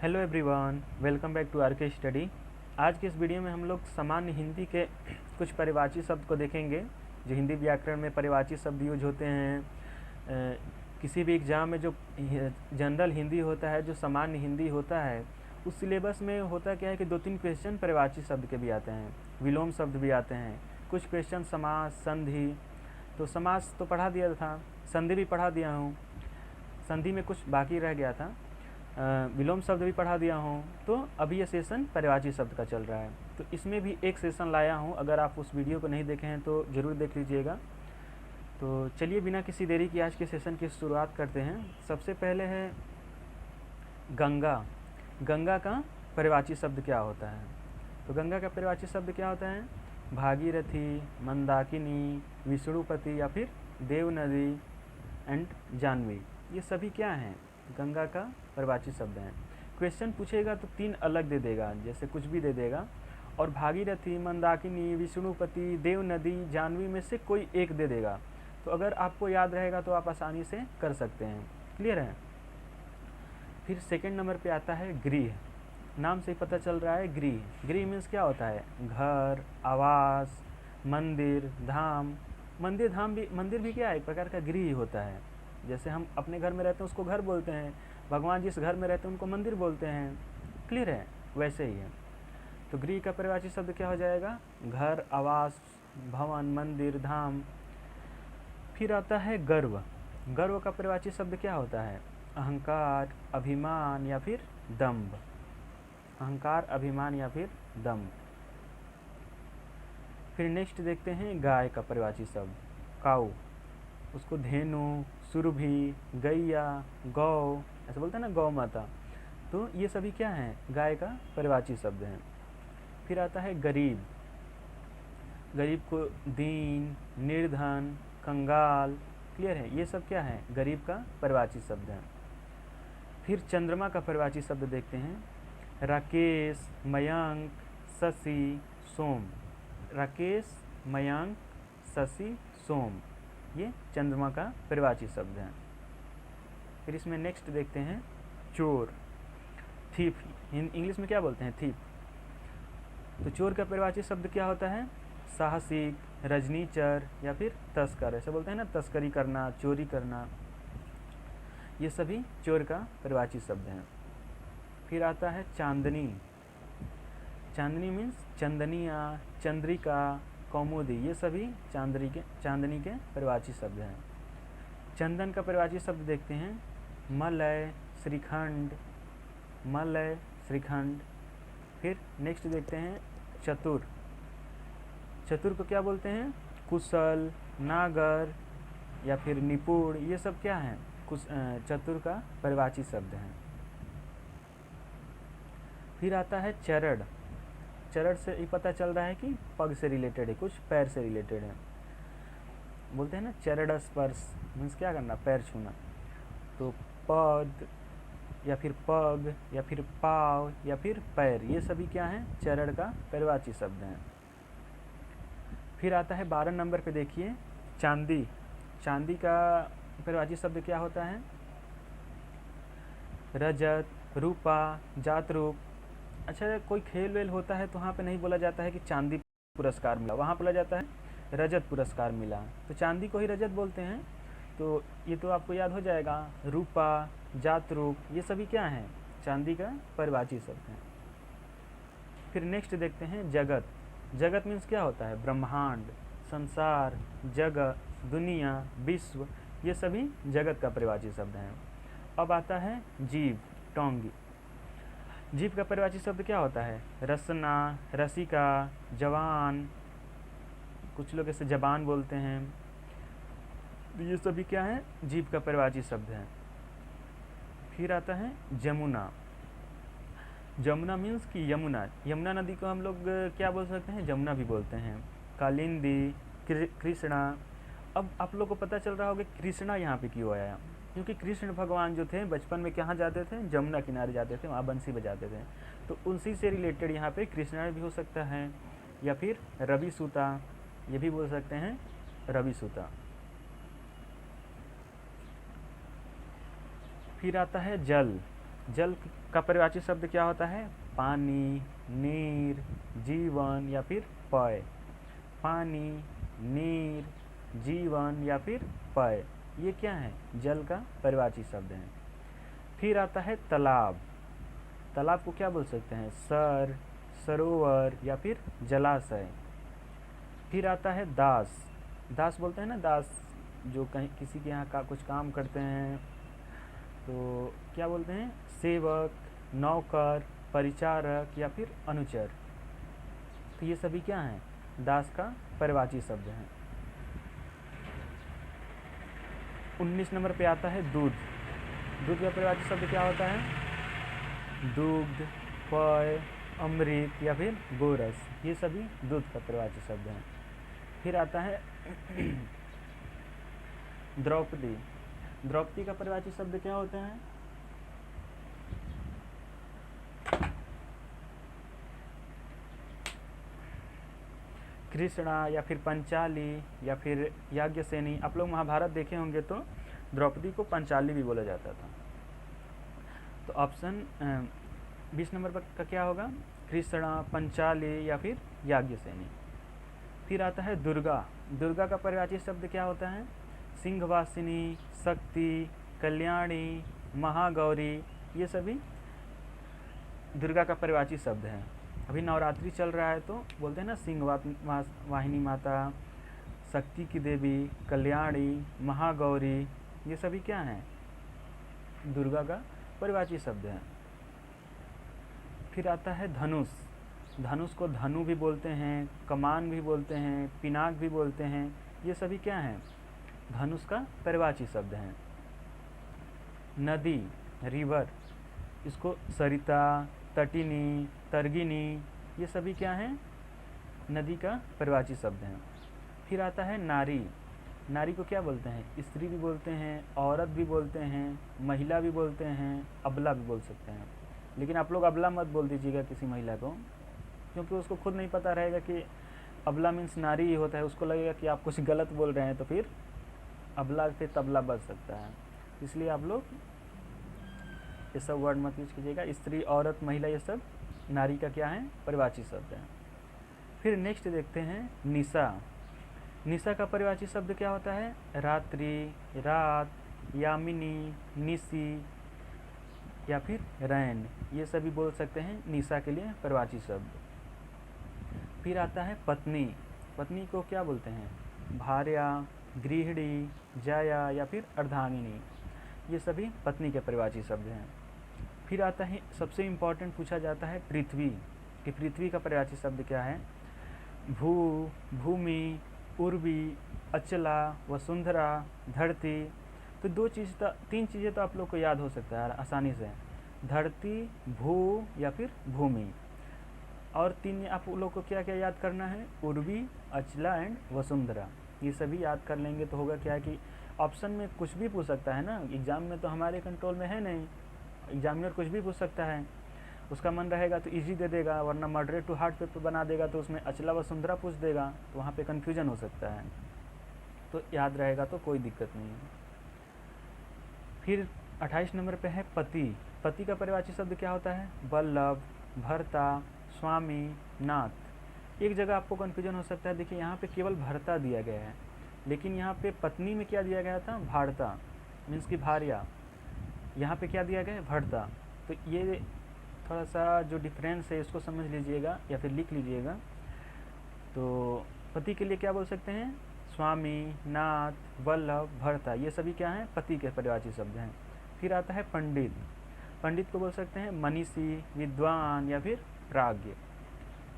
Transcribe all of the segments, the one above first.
Hello everyone, welcome back to R K study. आज के इस वीडियो में हम लोग सामान्य हिंदी के कुछ परिवाची शब्द को देखेंगे जो हिंदी व्याकरण में परिवाची शब्द यूज होते हैं। किसी भी एग्ज़ाम में जो जनरल हिंदी होता है, जो सामान्य हिंदी होता है, उस सिलेबस में होता क्या है कि 2-3 क्वेश्चन परिवाची शब्द के भी आते हैं, विलोम शब्द भी आते हैं, कुछ क्वेश्चन समास, संधि। तो समास तो पढ़ा दिया था, संधि भी पढ़ा दिया हूँ, संधि में कुछ बाकी रह गया था, विलोम शब्द भी पढ़ा दिया हूँ। तो अभी ये सेशन परिवाची शब्द का चल रहा है, तो इसमें भी एक सेशन लाया हूँ। अगर आप उस वीडियो को नहीं देखे हैं तो ज़रूर देख लीजिएगा। तो चलिए बिना किसी देरी की आज के सेशन की शुरुआत करते हैं। सबसे पहले है गंगा। गंगा का परिवाची शब्द क्या होता है? तो गंगा का परिवाची शब्द क्या होता है? भागीरथी, मंदाकिनी, विष्णुपति या फिर देव नदी एंड जानवी, ये सभी क्या हैं? गंगा का परिवाची शब्द हैं। क्वेश्चन पूछेगा तो 3 अलग दे देगा, जैसे कुछ भी दे देगा, और भागीरथी, मंदाकिनी, विष्णुपति, देव नदी, जानवी में से कोई एक दे देगा। तो अगर आपको याद रहेगा तो आप आसानी से कर सकते हैं। क्लियर है? फिर सेकंड नंबर पे आता है गृह। नाम से ही पता चल रहा है गृह। गृह मीन्स क्या होता है? घर, आवास, मंदिर, धाम। मंदिर भी क्या है? एक प्रकार का गृह ही होता है। जैसे हम अपने घर में रहते हैं उसको घर बोलते हैं, भगवान जिस घर में रहते हैं उनको मंदिर बोलते हैं। क्लियर है? वैसे ही है। तो गृह का परिवाची शब्द क्या हो जाएगा? घर, आवास, भवन, मंदिर, धाम। फिर आता है गर्व। गर्व का परिवाची शब्द क्या होता है? अहंकार, अभिमान या फिर दंभ। अहंकार, अभिमान या फिर दंभ। फिर नेक्स्ट देखते हैं गाय का परिवाची शब्द काऊ। उसको धेनु, सुरभि, गैया, गौ, ऐसा बोलते हैं ना, गौ माता। तो ये सभी क्या हैं? गाय का परिवाची शब्द हैं। फिर आता है गरीब। गरीब को दीन, निर्धन, कंगाल। क्लियर है? ये सब क्या है? गरीब का परिवाची शब्द है। फिर चंद्रमा का परिवाची शब्द देखते हैं। राकेश, मयंक, शशि, सोम। राकेश, मयंक, शशि, सोम, ये चंद्रमा का परिवाची शब्द है। फिर इसमें नेक्स्ट देखते हैं चोर, थीफ। इंग्लिश में क्या बोलते हैं? थीफ। तो चोर का परिवाची शब्द क्या होता है? साहसिक, रजनीचर या फिर तस्कर। ऐसे बोलते हैं ना, तस्करी करना, चोरी करना। ये सभी चोर का परिवाची शब्द हैं। फिर आता है चांदनी। चांदनी मीन्स चंदनिया, चंद्रिका, कौमुदी, ये सभी चांदनी के परिवाची शब्द हैं। चंदन का परिवाची शब्द देखते हैं। Malay, shrikhand, Malay, shrikhand. फिर नेक्स्ट देखते हैं चतुर। चतुर को क्या बोलते हैं? कुशल, नागर या फिर निपुण, ये सब क्या हैं? चतुर का परिवाची शब्द हैं। फिर आता है चरण। चरण से ही पता चल रहा है कि पग से रिलेटेड है, कुछ पैर से रिलेटेड है। बोलते हैं ना चरण स्पर्श, मीन्स क्या करना? पैर छूना। तो पद या फिर पग या फिर पाव या फिर पैर, ये सभी क्या हैं? चरण का परिवाची शब्द हैं। फिर आता है 12 नंबर पे, देखिए चांदी। चांदी का परिवाची शब्द क्या होता है? रजत, रूपा, जात रूप। अच्छा, कोई खेल वेल होता है तो वहाँ पे नहीं बोला जाता है कि चांदी पुरस्कार मिला, वहाँ बोला जाता है रजत पुरस्कार मिला। तो चांदी को ही रजत बोलते हैं। तो ये तो आपको याद हो जाएगा। रूपा, जात रूप, ये सभी क्या हैं? चांदी का परिवाची शब्द हैं। फिर नेक्स्ट देखते हैं जगत। जगत मीन्स क्या होता है? ब्रह्मांड, संसार, जगत, दुनिया, विश्व, ये सभी जगत का परिवाची शब्द हैं। अब आता है जीव, टोंगी। जीव का परिवाची शब्द क्या होता है? रसना, रसिका, जवान, कुछ लोग इसे जबान बोलते हैं। तो ये सभी क्या है? जीव का परिवाची शब्द है। फिर आता है जमुना। जमुना मीन्स कि यमुना। यमुना नदी को हम लोग क्या बोल सकते हैं? जमुना भी बोलते हैं। कालिंदी, कृष्णा। अब आप लोग को पता चल रहा होगा कृष्णा यहाँ पे क्यों आया, क्योंकि कृष्ण भगवान जो थे बचपन में कहाँ जाते थे? जमुना किनारे जाते थे, वहाँ बंसी बजाते थे। तो उसी से रिलेटेड यहाँ पे कृष्णा भी हो सकता है, या फिर रवि सूता, ये भी बोल सकते हैं रवि सूता। फिर आता है जल। जल का परिभाषित शब्द क्या होता है? पानी, नीर, जीवन या फिर पेय। पानी, नीर, जीवन या फिर पेय, ये क्या है? जल का परिभाषित शब्द है। फिर आता है तालाब। तालाब को क्या बोल सकते हैं? सर, सरोवर या फिर जलाशय। फिर आता है दास। दास बोलते हैं ना, दास जो कहीं किसी के यहाँ का कुछ काम करते हैं तो क्या बोलते हैं? सेवक, नौकर, परिचारक या फिर अनुचर। तो ये सभी क्या हैं? दास का परिभाषित शब्द हैं। 19 नंबर पे आता है दूध। दूध का परिभाषित शब्द क्या होता है? दूध, पेय, अमृत या फिर गोरस, ये सभी दूध का परिभाषित शब्द हैं। फिर आता है द्रौपदी। द्रौपदी का परिभाषित शब्द क्या होते हैं? कृष्णा या फिर पंचाली या फिर याज्ञसेनी। आप लोग महाभारत देखे होंगे तो द्रौपदी को पंचाली भी बोला जाता था। तो ऑप्शन 20 नंबर पर का क्या होगा? कृष्णा, पंचाली या फिर याज्ञसेनी। फिर आता है दुर्गा। दुर्गा का परिभाषित शब्द क्या होता है? सिंहवासिनी, शक्ति, कल्याणी, महागौरी, ये सभी दुर्गा का परिभाषित शब्द हैं। अभी नवरात्रि चल रहा है तो बोलते हैं ना, सिंह वाहिनी माता, शक्ति की देवी, कल्याणी, महागौरी, ये सभी क्या हैं? दुर्गा का परिभाषित शब्द है। फिर आता है धनुष। धनुष को धनु भी बोलते हैं, कमान भी बोलते हैं, पिनाक भी बोलते हैं, ये सभी क्या हैं? धनुष का परिभाषित शब्द हैं। नदी, रिवर, इसको सरिता, तटिनी, तर्गिनी, ये सभी क्या हैं? नदी का परिभाषित शब्द हैं। फिर आता है नारी। नारी को क्या बोलते हैं? स्त्री भी बोलते हैं, औरत भी बोलते हैं, महिला भी बोलते हैं, अबला भी बोल सकते हैं। लेकिन आप लोग अबला मत बोल दीजिएगा किसी महिला को, क्योंकि उसको खुद नहीं पता रहेगा कि अबला मीन्स नारी ही होता है। उसको लगेगा कि आप कुछ गलत बोल रहे हैं, तो फिर अबला से तबला बच सकता है। इसलिए आप लोग ये सब वर्ड मत यूज कीजिएगा। स्त्री, औरत, महिला, ये सब नारी का क्या है? परिभाषित शब्द है। फिर नेक्स्ट देखते हैं निशा। निशा का परिभाषित शब्द क्या होता है? रात्रि, रात, यामिनी, निशी या फिर रैन, ये सभी बोल सकते हैं निशा के लिए परिभाषित शब्द। फिर आता है पत्नी। पत्नी को क्या बोलते हैं? भार्या, गृहिणी, जाया या फिर अर्धांगिनी, ये सभी पत्नी के परिभाषित शब्द हैं। फिर आता है सबसे इम्पोर्टेंट पूछा जाता है पृथ्वी, कि पृथ्वी का परिभाषित शब्द क्या है? भू, भूमि, उर्वी, अचला, वसुंधरा, धरती। तो तीन चीज़ें तो आप लोग को याद हो सकता है आसानी से, धरती, भू या फिर भूमि। और तीन आप लोग को क्या क्या याद करना है? उर्वी, अचला एंड वसुंधरा। ये सभी याद कर लेंगे तो होगा क्या कि ऑप्शन में कुछ भी पूछ सकता है ना। एग्ज़ाम में तो हमारे कंट्रोल में है नहीं, एग्जामिनर कुछ भी पूछ सकता है। उसका मन रहेगा तो इजी दे देगा, वरना मॉडरेट टू हार्ड पेपर बना देगा तो उसमें अचला वसुंधरा पूछ देगा, तो वहाँ पे कन्फ्यूजन हो सकता है। तो याद रहेगा तो कोई दिक्कत नहीं है। फिर 28 नंबर पे है पति। पति का परिभाषित शब्द क्या होता है? वल्लभ, भर्ता, स्वामी, नाथ। एक जगह आपको कन्फ्यूजन हो सकता है, देखिए यहाँ पे केवल भर्ता दिया गया है, लेकिन यहाँ पे पत्नी में क्या दिया गया था? भारता, मीन्स की भार्या। यहाँ पे क्या दिया गया है? भर्ता। तो ये थोड़ा सा जो डिफरेंस है इसको समझ लीजिएगा या फिर लिख लीजिएगा। तो पति के लिए क्या बोल सकते हैं? स्वामी, नाथ, वल्लभ, भर्ता, ये सभी क्या हैं? पति के परिभाषित शब्द हैं। फिर आता है पंडित। पंडित को बोल सकते हैं मनीषी, विद्वान या फिर प्राज्ञ।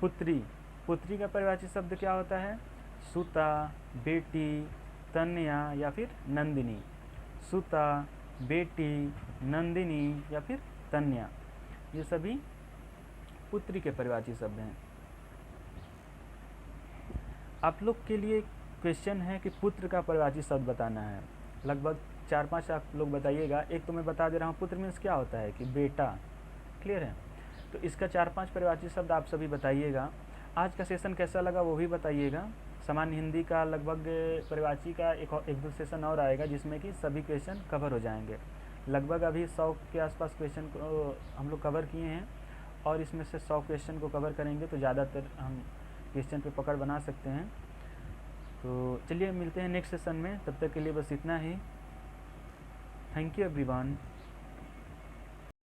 पुत्री। पुत्री का परिभाषित शब्द क्या होता है? सुता, बेटी, तनया या फिर नंदिनी। सुता, बेटी, नंदिनी या फिर तन्या, ये सभी पुत्री के परिभाषित शब्द हैं। आप लोग के लिए क्वेश्चन है कि पुत्र का परिभाषित शब्द बताना है। लगभग 4-5 आप लोग बताइएगा। एक तो मैं बता दे रहा हूँ, पुत्र मीन्स क्या होता है कि बेटा, क्लियर है? तो इसका 4-5 परिभाषित शब्द आप सभी बताइएगा। आज का सेशन कैसा लगा वो भी बताइएगा। सामान्य हिंदी का लगभग परिभाषी का एक दो सेशन और आएगा जिसमें कि सभी क्वेश्चन कवर हो जाएंगे। लगभग अभी 100 के आसपास क्वेश्चन को हम लोग कवर किए हैं, और इसमें से 100 क्वेश्चन को कवर करेंगे तो ज़्यादातर हम क्वेश्चन पे पकड़ बना सकते हैं। तो चलिए मिलते हैं नेक्स्ट सेशन में, तब तक के लिए बस इतना ही। Thank you everyone.